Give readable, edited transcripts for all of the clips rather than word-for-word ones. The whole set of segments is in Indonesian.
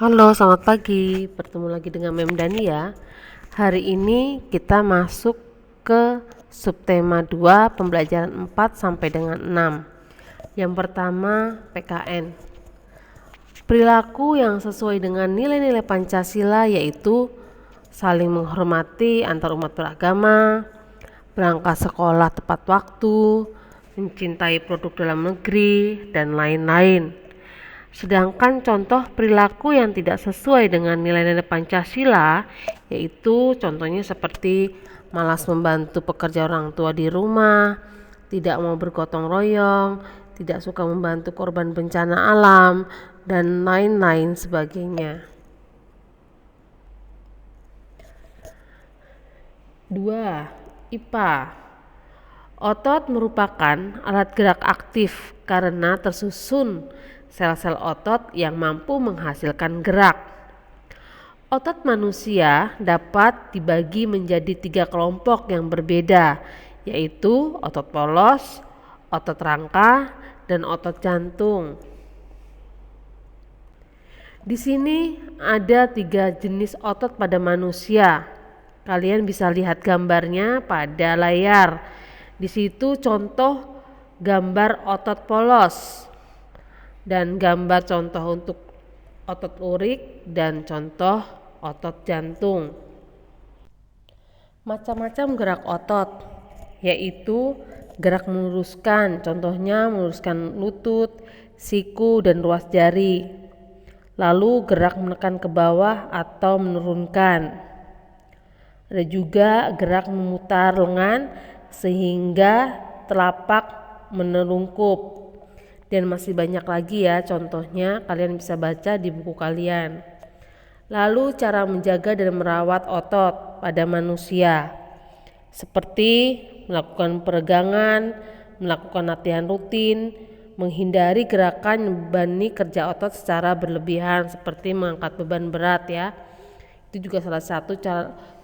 Halo, selamat pagi. Bertemu lagi dengan Mem Dani ya. Hari ini kita masuk ke subtema 2 pembelajaran 4 sampai dengan 6. Yang pertama, PKN. Perilaku yang sesuai dengan nilai-nilai Pancasila yaitu saling menghormati antar umat beragama, berangkat sekolah tepat waktu, mencintai produk dalam negeri, dan lain-lain. Sedangkan contoh perilaku yang tidak sesuai dengan nilai-nilai Pancasila yaitu contohnya seperti malas membantu pekerja orang tua di rumah, tidak mau bergotong royong, tidak suka membantu korban bencana alam, dan lain-lain sebagainya. 2. IPA. Otot merupakan alat gerak aktif karena tersusun sel-sel otot yang mampu menghasilkan gerak. Otot manusia dapat dibagi menjadi 3 kelompok yang berbeda, yaitu otot polos, otot rangka, dan otot jantung. Di sini ada 3 jenis otot pada manusia. Kalian bisa lihat gambarnya pada layar. Di situ contoh gambar otot polos dan gambar contoh untuk otot urik dan contoh otot jantung. Macam-macam gerak otot, yaitu gerak meluruskan, contohnya meluruskan lutut, siku, dan ruas jari. Lalu gerak menekan ke bawah atau menurunkan. Ada juga gerak memutar lengan sehingga telapak menelungkup. Dan masih banyak lagi ya contohnya, kalian bisa baca di buku kalian. Lalu cara menjaga dan merawat otot pada manusia, seperti melakukan peregangan, melakukan latihan rutin, menghindari gerakan membebani kerja otot secara berlebihan seperti mengangkat beban berat ya. Itu juga salah satu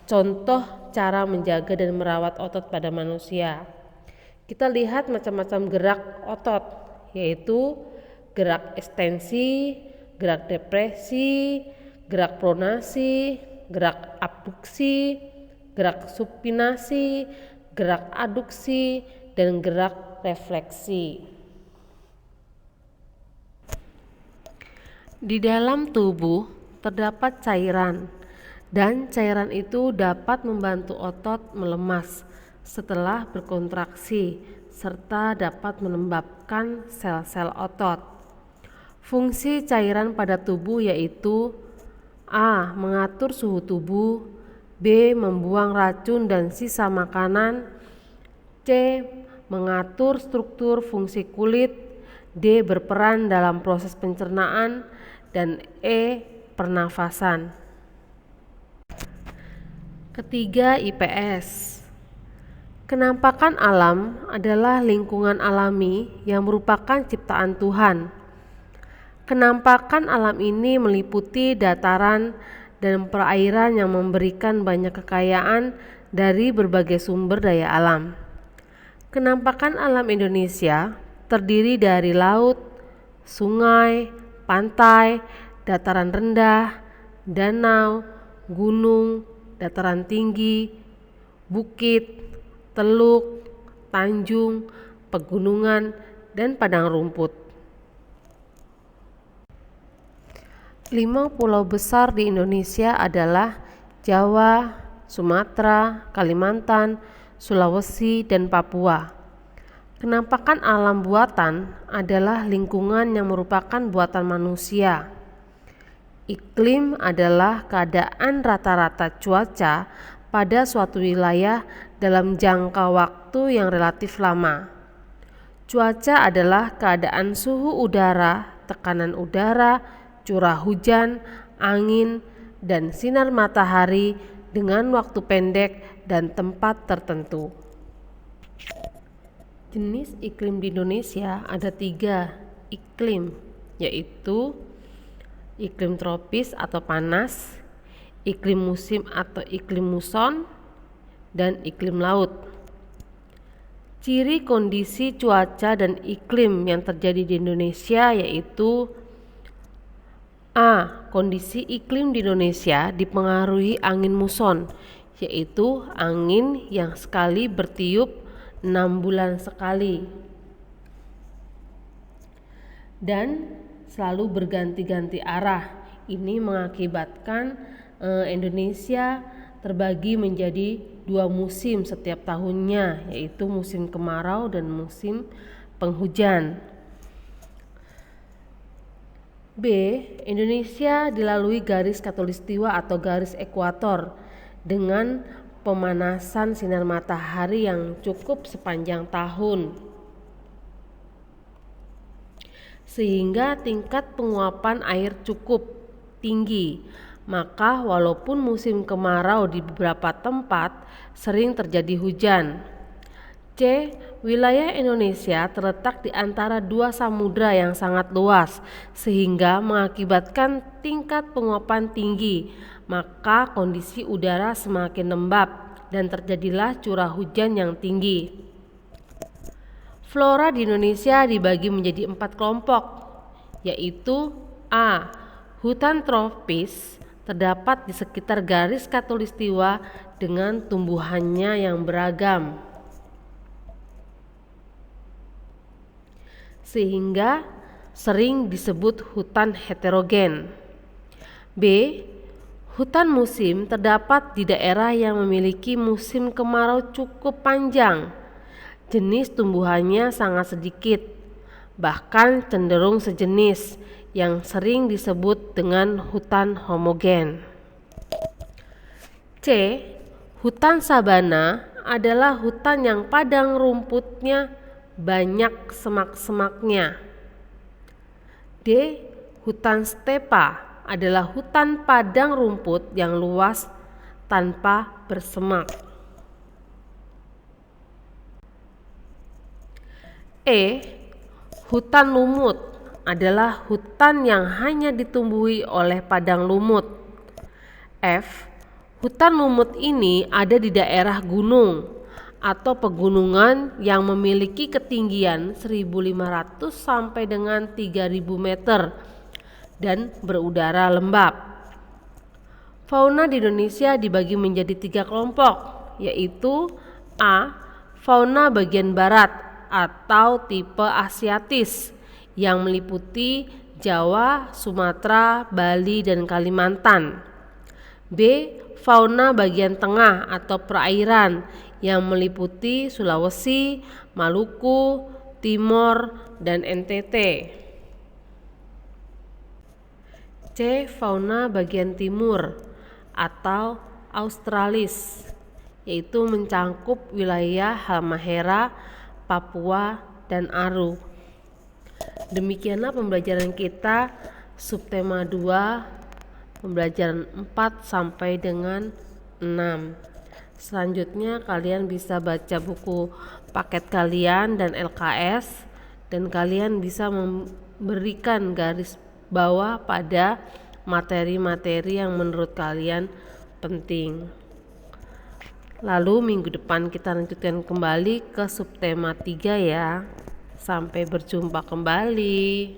contoh cara menjaga dan merawat otot pada manusia. Kita lihat macam-macam gerak otot, yaitu gerak ekstensi, gerak depresi, gerak pronasi, gerak abduksi, gerak supinasi, gerak aduksi, dan gerak refleksi. Di dalam tubuh terdapat cairan, dan cairan itu dapat membantu otot melemas setelah berkontraksi serta dapat melembabkan sel-sel otot. Fungsi cairan pada tubuh yaitu A. Mengatur suhu tubuh, B. Membuang racun dan sisa makanan, C. Mengatur struktur fungsi kulit, D. Berperan dalam proses pencernaan, dan E. Pernafasan. Ketiga, IPS. Kenampakan alam adalah lingkungan alami yang merupakan ciptaan Tuhan. Kenampakan alam ini meliputi dataran dan perairan yang memberikan banyak kekayaan dari berbagai sumber daya alam. Kenampakan alam Indonesia terdiri dari laut, sungai, pantai, dataran rendah, danau, gunung, dataran tinggi, bukit, teluk, tanjung, pegunungan, dan padang rumput. 5 pulau besar di Indonesia adalah Jawa, Sumatera, Kalimantan, Sulawesi, dan Papua. Kenampakan alam buatan adalah lingkungan yang merupakan buatan manusia. Iklim adalah keadaan rata-rata cuaca pada suatu wilayah dalam jangka waktu yang relatif lama. Cuaca adalah keadaan suhu udara, tekanan udara, curah hujan, angin, dan sinar matahari dengan waktu pendek dan tempat tertentu. Jenis iklim di Indonesia ada 3 iklim, yaitu iklim tropis atau panas, iklim musim atau iklim muson, dan iklim laut. Ciri kondisi cuaca dan iklim yang terjadi di Indonesia yaitu A. Kondisi iklim di Indonesia dipengaruhi angin muson, yaitu angin yang sekali bertiup 6 bulan sekali dan selalu berganti-ganti arah. Ini mengakibatkan Indonesia terbagi menjadi 2 musim setiap tahunnya, yaitu musim kemarau dan musim penghujan. B. Indonesia dilalui garis khatulistiwa atau garis ekuator dengan pemanasan sinar matahari yang cukup sepanjang tahun, sehingga tingkat penguapan air cukup tinggi. Maka walaupun musim kemarau di beberapa tempat sering terjadi hujan. C. Wilayah Indonesia terletak di antara 2 samudra yang sangat luas sehingga mengakibatkan tingkat penguapan tinggi, maka kondisi udara semakin lembab dan terjadilah curah hujan yang tinggi. Flora di Indonesia dibagi menjadi 4 kelompok, yaitu A. Hutan tropis terdapat di sekitar garis khatulistiwa dengan tumbuhannya yang beragam, sehingga sering disebut hutan heterogen. B. Hutan musim terdapat di daerah yang memiliki musim kemarau cukup panjang. Jenis tumbuhannya sangat sedikit, bahkan cenderung sejenis, yang sering disebut dengan hutan homogen. C. Hutan sabana adalah hutan yang padang rumputnya banyak semak-semaknya. D. Hutan stepa adalah hutan padang rumput yang luas tanpa bersemak. E. Hutan lumut adalah hutan yang hanya ditumbuhi oleh padang lumut. F. Hutan lumut ini ada di daerah gunung atau pegunungan yang memiliki ketinggian 1.500 sampai dengan 3.000 meter dan berudara lembab. Fauna di Indonesia dibagi menjadi 3 kelompok, yaitu A. Fauna bagian barat atau tipe asiatis yang meliputi Jawa, Sumatera, Bali, dan Kalimantan. B. Fauna bagian tengah atau perairan yang meliputi Sulawesi, Maluku, Timor, dan NTT. C. Fauna bagian timur atau Australis, yaitu mencakup wilayah Halmahera, Papua, dan Aru. Demikianlah pembelajaran kita subtema 2, pembelajaran 4 sampai dengan 6. Selanjutnya kalian bisa baca buku paket kalian dan LKS, dan kalian bisa memberikan garis bawah pada materi-materi yang menurut kalian penting. Lalu minggu depan kita lanjutkan kembali ke subtema 3 ya. Sampai berjumpa kembali.